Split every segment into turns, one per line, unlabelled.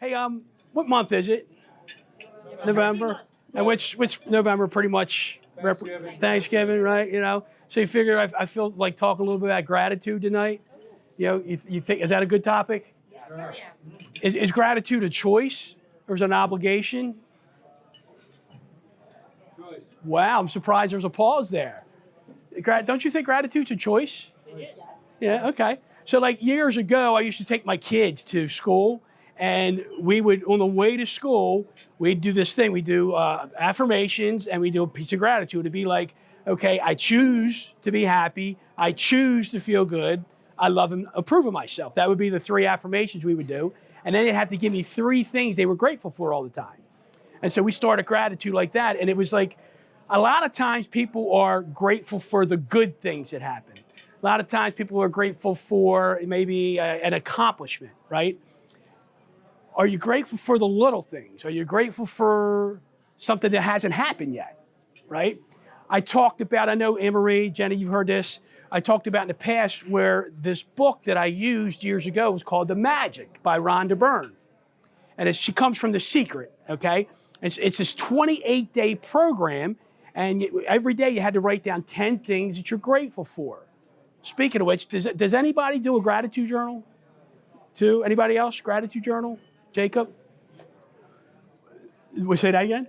Hey, what month is it? November. And which November pretty much Thanksgiving, right? You know. So you figure I feel like talking a little bit about gratitude tonight. You know, you think, is that a good topic?
Yes.
Is gratitude a choice or is it an obligation?
Choice.
Wow, I'm surprised there's a pause there. Don't you think gratitude's a choice? Yeah, okay. So like years ago, I used to take my kids to school, and we would, on the way to school, we'd do this thing. We do affirmations, and we do a piece of gratitude. It'd be like, okay, I choose to be happy. I choose to feel good. I love and approve of myself. That would be the 3 affirmations we would do. And then they'd have to give me 3 things they were grateful for all the time. And so we started gratitude like that. And it was like, a lot of times people are grateful for the good things that happen. A lot of times people are grateful for maybe an accomplishment, right? Are you grateful for the little things? Are you grateful for something that hasn't happened yet, right? I talked about, I know Anne-Marie, Jenny, you've heard this. I talked about in the past where this book that I used years ago was called The Magic by Rhonda Byrne. And she comes from The Secret, okay? It's this 28-day program, and every day you had to write down 10 things that you're grateful for. Speaking of which, does anybody do a gratitude journal? Anybody else? Gratitude journal? Jacob? We say that again?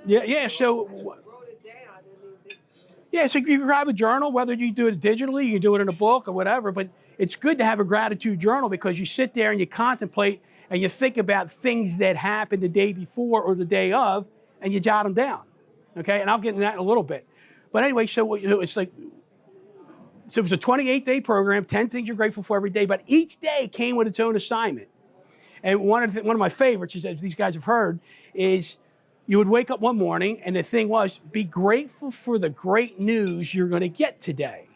Yeah, so... Yeah, so you can grab a journal, whether you do it digitally, you can do it in a book or whatever, but it's good to have a gratitude journal because you sit there and you contemplate and you think about things that happened the day before or the day of, and you jot them down, okay? And I'll get into that in a little bit. But anyway, so it's like, so it was a 28-day program, 10 things you're grateful for every day, but each day came with its own assignment. And one of my favorites, as these guys have heard, is you would wake up one morning and the thing was, be grateful for the great news you're gonna get today.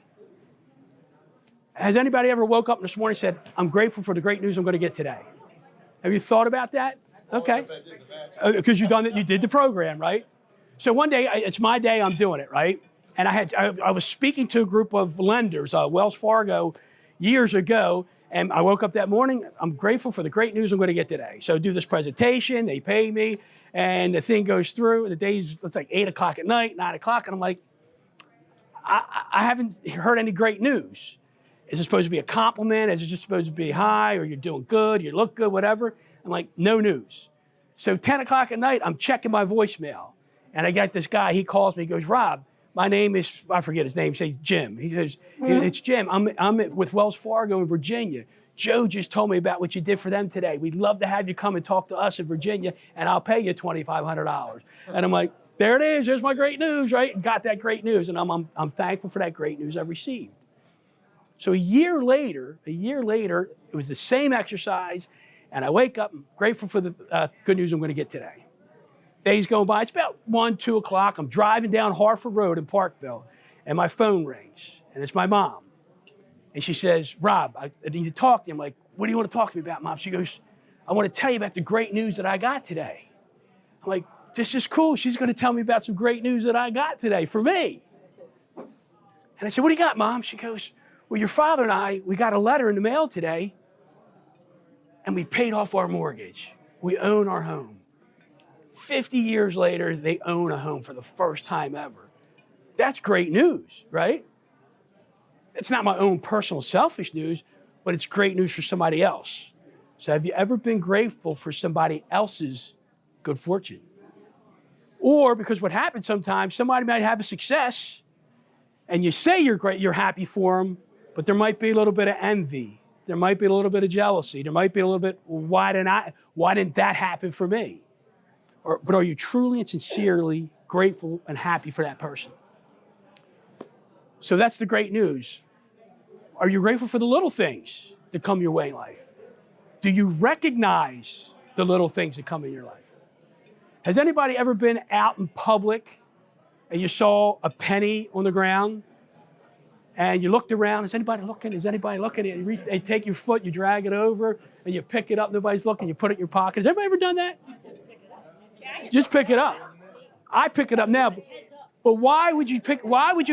Has anybody ever woke up this morning and said, I'm grateful for the great news I'm gonna get today? Have you thought about that? Okay. Because you did the program, right? So one day, it's my day, I'm doing it, right? And I was speaking to a group of lenders, Wells Fargo, years ago, and I woke up that morning, I'm grateful for the great news I'm going to get today. So I do this presentation, they pay me, and the thing goes through. The day's, it's like 8 o'clock at night, 9 o'clock, and I'm like, I haven't heard any great news. Is it supposed to be a compliment? Is it just supposed to be hi, or you're doing good, you look good, whatever? I'm like, no news. So 10 o'clock at night, I'm checking my voicemail, and I got this guy, he calls me, he goes, Rob, my name is, I forget his name, say Jim. He says, it's Jim, I'm with Wells Fargo in Virginia. Joe just told me about what you did for them today. We'd love to have you come and talk to us in Virginia, and I'll pay you $2,500. And I'm like, there it is, there's my great news, right? Got that great news, and I'm thankful for that great news I received. So a year later, it was the same exercise, and I wake up, I'm grateful for the good news I'm gonna get today. Days go by, it's about 1, 2 o'clock. I'm driving down Harford Road in Parkville, and my phone rings, and it's my mom. And she says, Rob, I need to talk to you. I'm like, what do you want to talk to me about, Mom? She goes, I want to tell you about the great news that I got today. I'm like, this is cool. She's going to tell me about some great news that I got today for me. And I said, what do you got, Mom? She goes, well, your father and I, we got a letter in the mail today, and we paid off our mortgage. We own our home. 50 years later, they own a home for the first time ever. That's great news, right? It's not my own personal selfish news, but it's great news for somebody else. So have you ever been grateful for somebody else's good fortune? Or because what happens sometimes, somebody might have a success and you say you're great, you're happy for them, but there might be a little bit of envy. There might be a little bit of jealousy. There might be a little bit, why didn't that happen for me? But are you truly and sincerely grateful and happy for that person? So that's the great news. Are you grateful for the little things that come your way in life? Do you recognize the little things that come in your life? Has anybody ever been out in public and you saw a penny on the ground and you looked around? Is anybody looking? Is anybody looking? And you take your foot, you drag it over, and you pick it up. Nobody's looking. You put it in your pocket. Has anybody ever done that? Just pick it up. I pick it up now. But why would you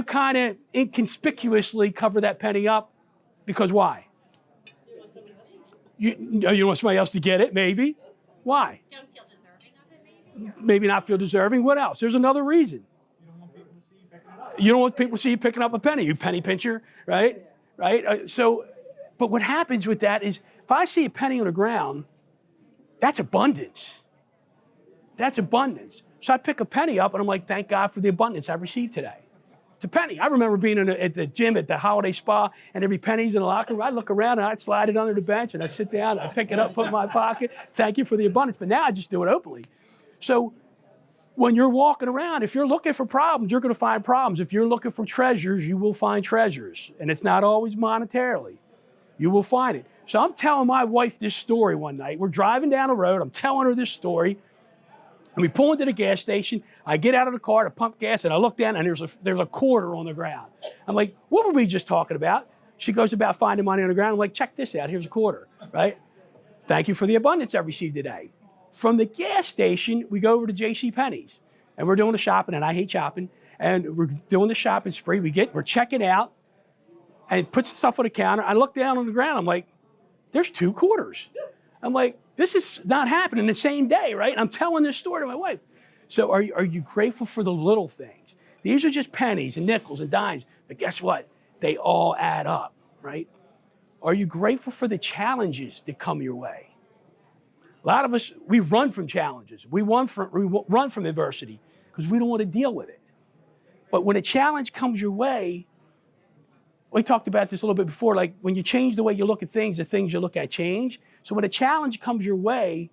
kind of inconspicuously cover that penny up? Because why? You want somebody else to get it, maybe. Why?
Don't feel deserving of it, maybe?
Maybe not feel deserving. What else? There's another reason. You don't want people to see you picking up a penny, you penny pincher, right? Right? But what happens with that is if I see a penny on the ground, that's abundance. That's abundance. So I pick a penny up and I'm like, thank God for the abundance I've received today. It's a penny. I remember being at the gym at the Holiday Spa and there'd be pennies in the locker room. I'd look around and I'd slide it under the bench and I'd sit down, I'd pick it up, put it in my pocket. Thank you for the abundance. But now I just do it openly. So when you're walking around, if you're looking for problems, you're going to find problems. If you're looking for treasures, you will find treasures. And it's not always monetarily. You will find it. So I'm telling my wife this story one night. We're driving down the road. I'm telling her this story. And we pull into the gas station. I get out of the car to pump gas, and I look down, and there's a quarter on the ground. I'm like, what were we just talking about? She goes about finding money on the ground. I'm like, check this out. Here's a quarter, right? Thank you for the abundance I received today. From the gas station, we go over to JCPenney's, and we're doing the shopping, and I hate shopping, and we're doing the shopping spree. We're checking out, and puts the stuff on the counter. I look down on the ground. I'm like, there's 2 quarters. I'm like, this is not happening the same day, right? And I'm telling this story to my wife. So are you grateful for the little things? These are just pennies and nickels and dimes, but guess what? They all add up, right? Are you grateful for the challenges that come your way? A lot of us, we run from challenges. We run from adversity because we don't want to deal with it. But when a challenge comes your way, we talked about this a little bit before, like when you change the way you look at things, the things you look at change. So when a challenge comes your way,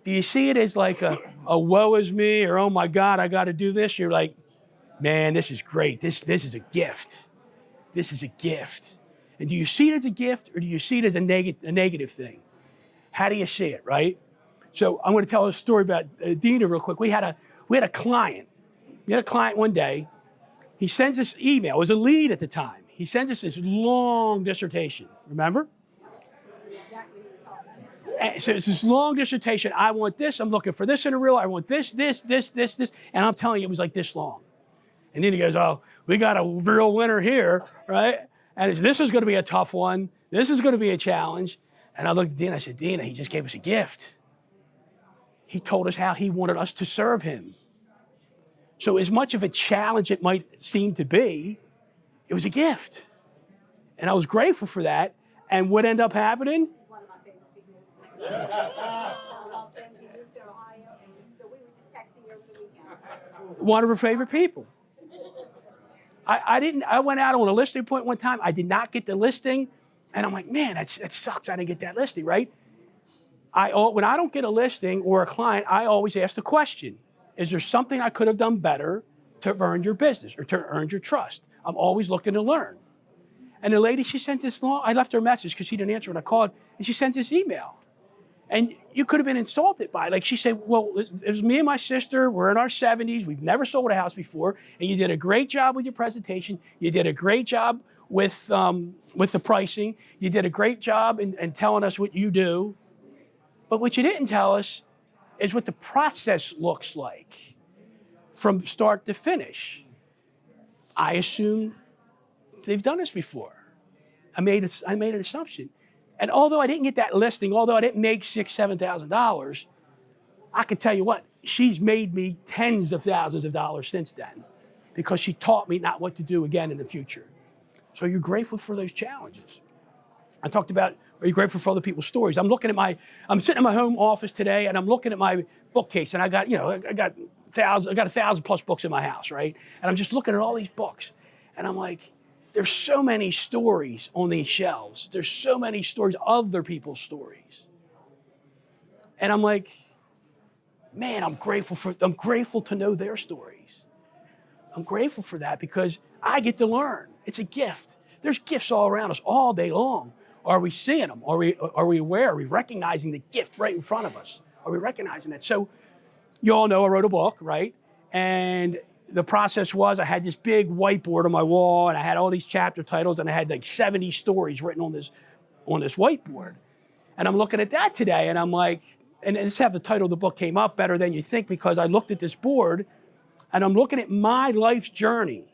do you see it as like a woe is me or, oh my God, I got to do this? You're like, man, this is great. This is a gift. This is a gift. And do you see it as a gift or do you see it as a negative thing? How do you see it, right? So I'm going to tell a story about Dina real quick. We had a client. We had a client one day. He sends us email. It was a lead at the time. He sends us this long dissertation. Remember? So it's this long dissertation. I want this. I'm looking for this in a reel. I want this. And I'm telling you, it was like this long. And then he goes, oh, we got a real winner here, right? And this is going to be a tough one. This is going to be a challenge. And I looked at Dina. I said, Dina, he just gave us a gift. He told us how he wanted us to serve him. So as much of a challenge it might seem to be, it was a gift. And I was grateful for that. And what ended up happening?
One of my favorite people. I love him. He moved to Ohio, and we were just texting over the weekend.
One of her favorite people. I went out on a listing point one time. I did not get the listing. And I'm like, man, that sucks. I didn't get that listing, right? When I don't get a listing or a client, I always ask the question, is there something I could have done better to earn your business or to earn your trust? I'm always looking to learn. And the lady, she sent this I left her a message because she didn't answer when I called, and she sent this email. And you could have been insulted by it. Like she said, well, it was me and my sister, we're in our 70s, we've never sold a house before, and you did a great job with your presentation, you did a great job with the pricing, you did a great job in telling us what you do, but what you didn't tell us is what the process looks like from start to finish. I assume they've done this before. I made an assumption. And although I didn't get that listing, although I didn't make $6,000, $7,000, I can tell you what, she's made me tens of thousands of dollars since then because she taught me not what to do again in the future. So you're grateful for those challenges. I talked about, are you grateful for other people's stories? I'm sitting in my home office today and I'm looking at my bookcase and I got 1,000 plus books in my house, right? And I'm just looking at all these books and I'm like, there's so many stories on these shelves. There's so many stories, other people's stories. And I'm like, man, I'm grateful to know their stories. I'm grateful for that because I get to learn. It's a gift. There's gifts all around us all day long. Are we seeing them? Are we aware? Are we recognizing the gift right in front of us? Are we recognizing that? So you all know I wrote a book, right? And the process was I had this big whiteboard on my wall and I had all these chapter titles and I had like 70 stories written on this whiteboard. And I'm looking at that today and I'm like, and this is how the title of the book came up, Better Than You Think, because I looked at this board and I'm looking at my life's journey.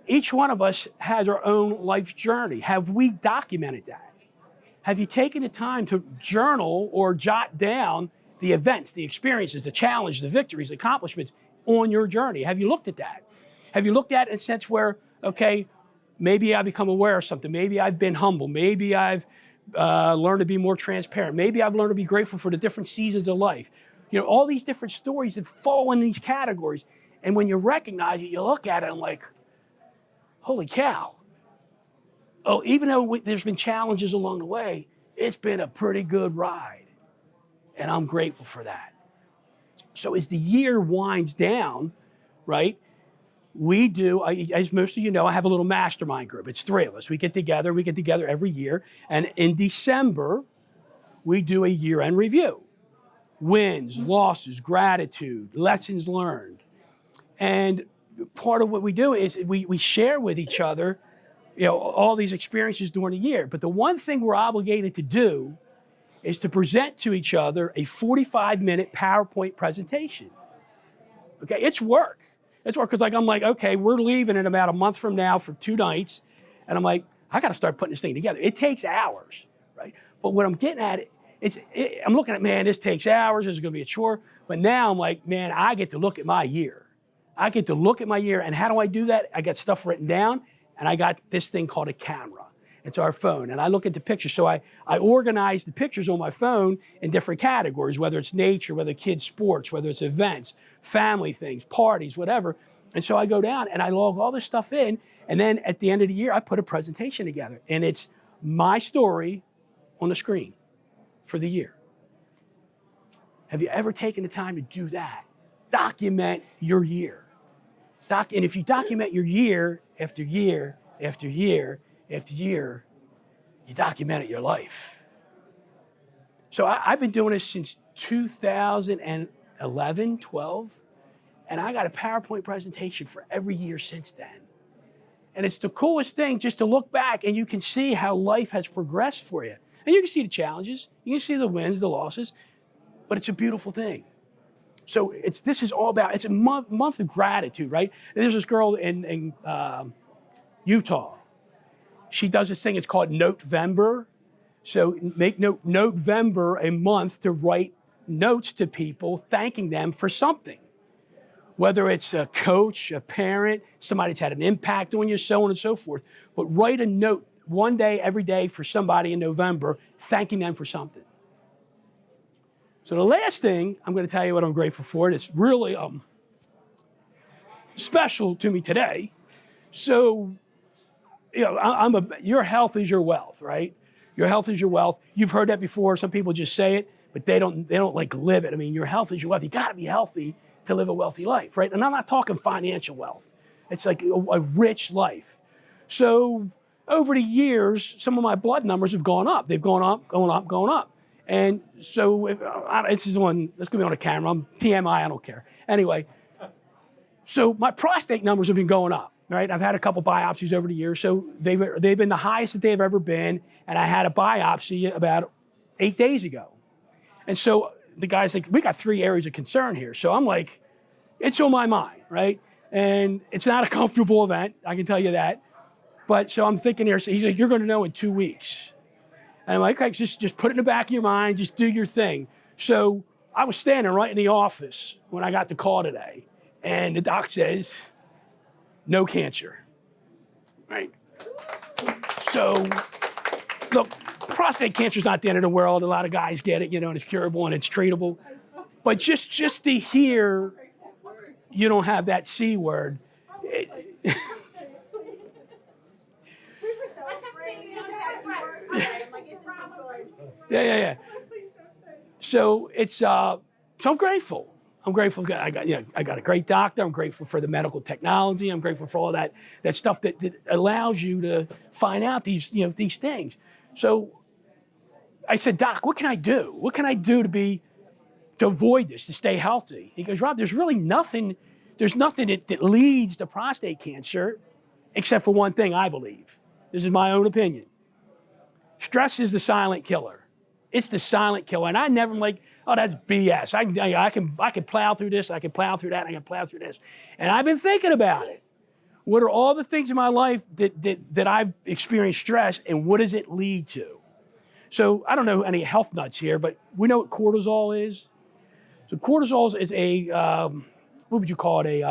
Each one of us has our own life's journey. Have we documented that? Have you taken the time to journal or jot down the events, the experiences, the challenges, the victories, the accomplishments on your journey? Have you looked at that? Have you looked at it in a sense where, okay, maybe I become aware of something. Maybe I've been humble. Maybe I've learned to be more transparent. Maybe I've learned to be grateful for the different seasons of life. You know, all these different stories that fall in these categories. And when you recognize it, you look at it and like, holy cow. Oh, even though there's been challenges along the way, it's been a pretty good ride. And I'm grateful for that. So as the year winds down, right, we do, as most of you know, I have a little mastermind group. It's 3 of us. We get together every year. And in December, we do a year-end review. Wins, losses, gratitude, lessons learned. And part of what we do is we share with each other, you know, all these experiences during the year. But the one thing we're obligated to do is to present to each other a 45-minute PowerPoint presentation. Okay, it's work. It's work because I'm like, okay, we're leaving in about a month from now for 2 nights. And I'm like, I got to start putting this thing together. It takes hours, right? But what I'm getting at, I'm looking at, man, this takes hours. This is going to be a chore. But now I'm like, man, I get to look at my year. I get to look at my year. And how do I do that? I got stuff written down. And I got this thing called a camera. It's our phone. And I look at the pictures. So I organize the pictures on my phone in different categories, whether it's nature, whether kids' sports, whether it's events, family things, parties, whatever. And so I go down and I log all this stuff in. And then at the end of the year, I put a presentation together. And it's my story on the screen for the year. Have you ever taken the time to do that? Document your year. And if you document your year after year after year after year, you documented your life. So I've been doing this since 2011, 12, and I got a PowerPoint presentation for every year since then. And it's the coolest thing just to look back and you can see how life has progressed for you. And you can see the challenges, you can see the wins, the losses, but it's a beautiful thing. So this is all about, it's a month of gratitude, right? And there's this girl in Utah. She does this thing, it's called Note-vember. So make Note-vember a month to write notes to people, thanking them for something. Whether it's a coach, a parent, somebody that's had an impact on you, so on and so forth. But write a note one day, every day for somebody in November, thanking them for something. So the last thing, I'm going to tell you what I'm grateful for. It's really special to me today. So, you know, your health is your wealth, right? Your health is your wealth. You've heard that before. Some people just say it, but they don't like live it. I mean, your health is your wealth. You got to be healthy to live a wealthy life, right? And I'm not talking financial wealth. It's like a rich life. So over the years, some of my blood numbers have gone up. They've gone up, going up, going up. And so this is going to be on a camera. I'm TMI, I don't care. Anyway, so my prostate numbers have been going up, right? I've had a couple biopsies over the years. So they've been the highest that they've ever been. And I had a biopsy about 8 days ago. And so the guy's like, we got 3 areas of concern here. So I'm like, it's on my mind, right? And it's not a comfortable event, I can tell you that. But so I'm thinking here, so he's like, you're going to know in 2 weeks. And I'm like, okay, just put it in the back of your mind, just do your thing. So I was standing right in the office when I got the call today, and the doc says, no cancer, right? So, look, prostate cancer is not the end of the world. A lot of guys get it, you know, and it's curable and it's treatable. But just to hear you don't have that C word. Yeah. So it's so I'm grateful. I'm grateful. I got a great doctor. I'm grateful for the medical technology. I'm grateful for all that stuff that allows you to find out these things. So I said, Doc, what can I do? What can I do to avoid this, to stay healthy? He goes, Rob, there's really nothing. There's nothing that leads to prostate cancer, except for one thing, I believe. This is my own opinion. Stress is the silent killer. It's the silent killer. And I'm like, oh, that's BS. I can plow through this, I can plow through that, and I can plow through this. And I've been thinking about it. What are all the things in my life that I've experienced stress, and what does it lead to? So I don't know any health nuts here, but we know what cortisol is. So cortisol is a, what would you call it?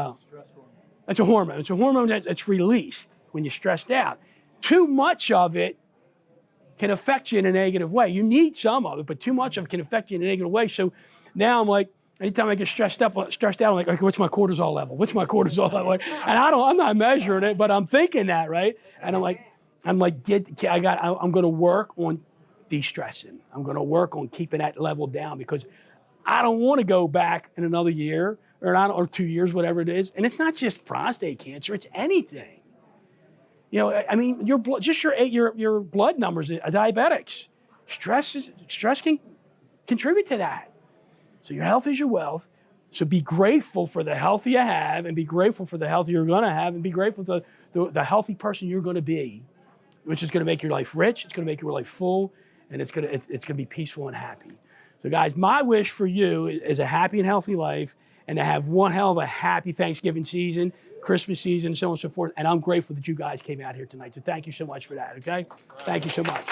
It's a hormone. It's a hormone that's released when you're stressed out. Too much of it can affect you in a negative way. You need some of it, but too much of it can affect you in a negative way. So now I'm like, anytime I get stressed out, I'm like, okay, what's my cortisol level? What's my cortisol level? And I'm not measuring it, but I'm thinking that, right? And I'm like, I'm going to work on de-stressing. I'm going to work on keeping that level down because I don't want to go back in another year or 2 years, whatever it is. And it's not just prostate cancer; it's anything. You know, I mean, your blood numbers, diabetics, stress can contribute to that. So your health is your wealth. So be grateful for the health you have, and be grateful for the health you're going to have, and be grateful for the healthy person you're going to be, which is going to make your life rich. It's going to make your life full, and it's going to be peaceful and happy. So guys, my wish for you is a happy and healthy life, and to have one hell of a happy Thanksgiving season, Christmas season, so on and so forth. And I'm grateful that you guys came out here tonight. So thank you so much for that, okay? Thank you so much.